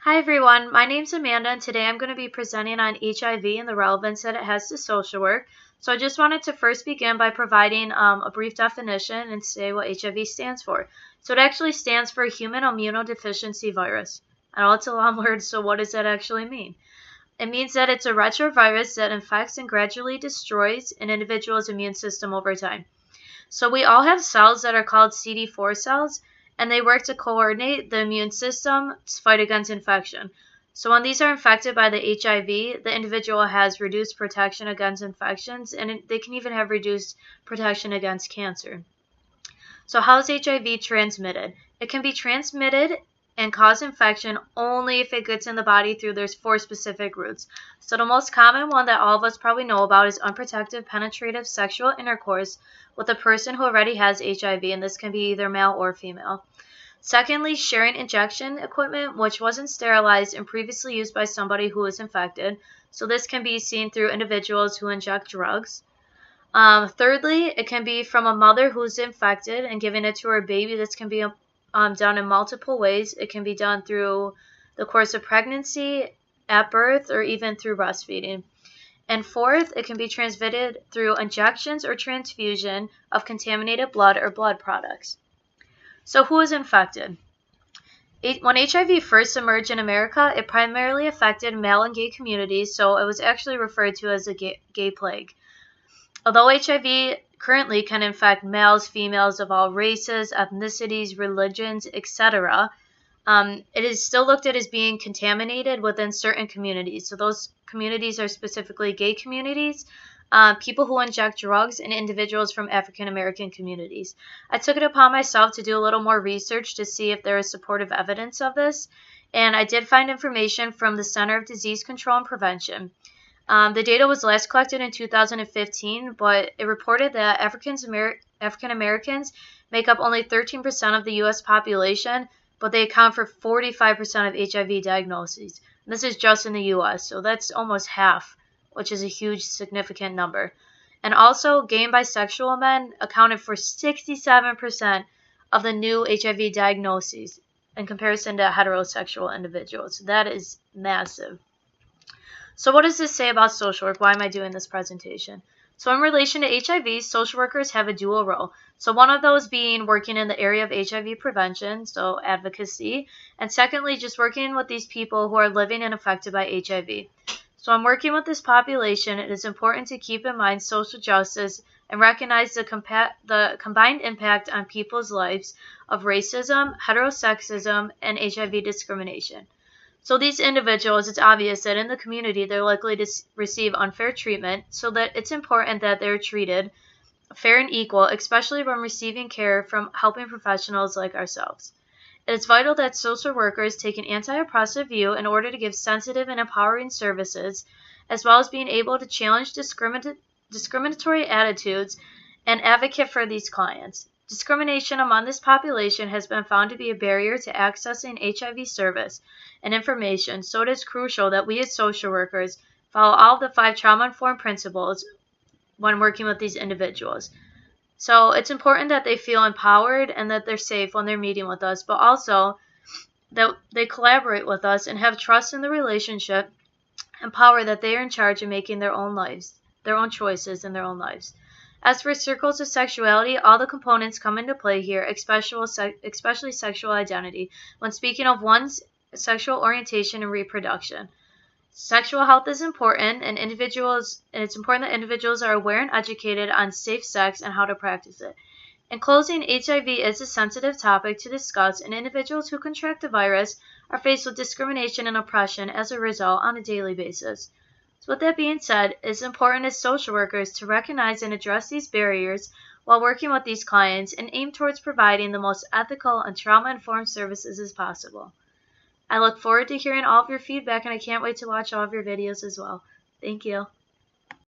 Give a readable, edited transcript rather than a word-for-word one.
Hi everyone, my name's Amanda and today I'm going to be presenting on HIV and the relevance that it has to social work. So I just wanted to first begin by providing a brief definition and say what HIV stands for. So it actually stands for Human Immunodeficiency Virus. I know it's a long word, so what does that actually mean? It means that it's a retrovirus that infects and gradually destroys an individual's immune system over time. So we all have cells that are called CD4 cells, and they work to coordinate the immune system to fight against infection. So when these are infected by the HIV, the individual has reduced protection against infections, and they can even have reduced protection against cancer. So how is HIV transmitted? It can be transmitted and cause infection only if it gets in the body through there's 4 specific routes. So the most common one that all of us probably know about is unprotected penetrative sexual intercourse with a person who already has HIV, and this can be either male or female. Secondly, sharing injection equipment which wasn't sterilized and previously used by somebody who was infected. So this can be seen through individuals who inject drugs. Thirdly, it can be from a mother who's infected and giving it to her baby. This can be done in multiple ways. It can be done through the course of pregnancy, at birth, or even through breastfeeding. And fourth, it can be transmitted through injections or transfusion of contaminated blood or blood products. So who is infected? When HIV first emerged in America, it primarily affected male and gay communities, so it was actually referred to as a gay plague. Although HIV currently can infect males, females of all races, ethnicities, religions, etc., it is still looked at as being contaminated within certain communities. So those communities are specifically gay communities, people who inject drugs, and individuals from African American communities. I took it upon myself to do a little more research to see if there is supportive evidence of this, and I did find information from the Center of Disease Control and Prevention. The data was last collected in 2015, but it reported that African Americans make up only 13% of the U.S. population, but they account for 45% of HIV diagnoses. And this is just in the U.S., so that's almost half, which is a huge, significant number. And also, gay and bisexual men accounted for 67% of the new HIV diagnoses in comparison to heterosexual individuals. So that is massive. So what does this say about social work? Why am I doing this presentation? So in relation to HIV, social workers have a dual role. So one of those being working in the area of HIV prevention, so advocacy, and secondly, just working with these people who are living and affected by HIV. So I'm working with this population. It is important to keep in mind social justice and recognize the combined impact on people's lives of racism, heterosexism, and HIV discrimination. So these individuals, it's obvious that in the community they're likely to receive unfair treatment, so that it's important that they're treated fair and equal, especially when receiving care from helping professionals like ourselves. It is vital that social workers take an anti-oppressive view in order to give sensitive and empowering services, as well as being able to challenge discriminatory attitudes and advocate for these clients. Discrimination among this population has been found to be a barrier to accessing HIV service and information, so it is crucial that we as social workers follow all of the 5 trauma-informed principles when working with these individuals. So it's important that they feel empowered and that they're safe when they're meeting with us, but also that they collaborate with us and have trust in the relationship and power that they are in charge of making their own lives, their own choices in their own lives. As for circles of sexuality, all the components come into play here, especially sexual identity, when speaking of one's sexual orientation and reproduction. Sexual health is important, and it's important that individuals are aware and educated on safe sex and how to practice it. In closing, HIV is a sensitive topic to discuss, and individuals who contract the virus are faced with discrimination and oppression as a result on a daily basis. So with that being said, it's important as social workers to recognize and address these barriers while working with these clients and aim towards providing the most ethical and trauma-informed services as possible. I look forward to hearing all of your feedback, and I can't wait to watch all of your videos as well. Thank you.